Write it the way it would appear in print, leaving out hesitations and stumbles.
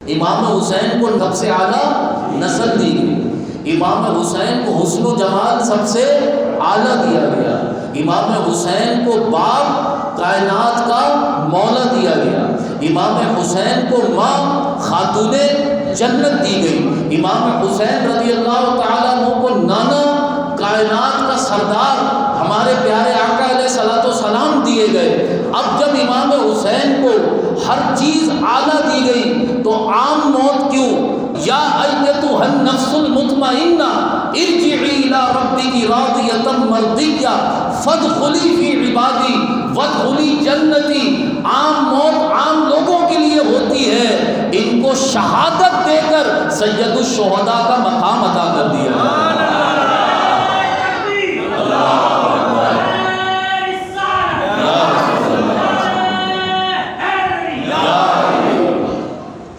इमाम हुसैन को सबसे आला नस्ल दी गई। इमाम हुसैन को हुस्न जमाल सबसे आला दिया गया। इमाम हुसैन को बाप कायनात का मौला दिया गया। इमाम हुसैन को माँ खातूने जन्नत दी गई। इमाम हुसैन रज़ियल्लाहु ताला अन्हु को नाना कायनात का सरदार हमारे प्यारे आका अलैहिस्सलातु वस्सलाम दिए गए। अब जब इमाम हुसैन को हर चीज़ आला दी गई तो आम मौत क्यों? या अय्यतुहन नफ्सुल मुतमइन्ना इरजिई इला रब्बिकी रादियतम मर्दिया फदखुली फी इबादी वदखुली जन्नती। आम मौत आम लोगों के लिए होती है, इनको शहादत देकर सय्यदुश शुहदा का मकाम अता कर दिया।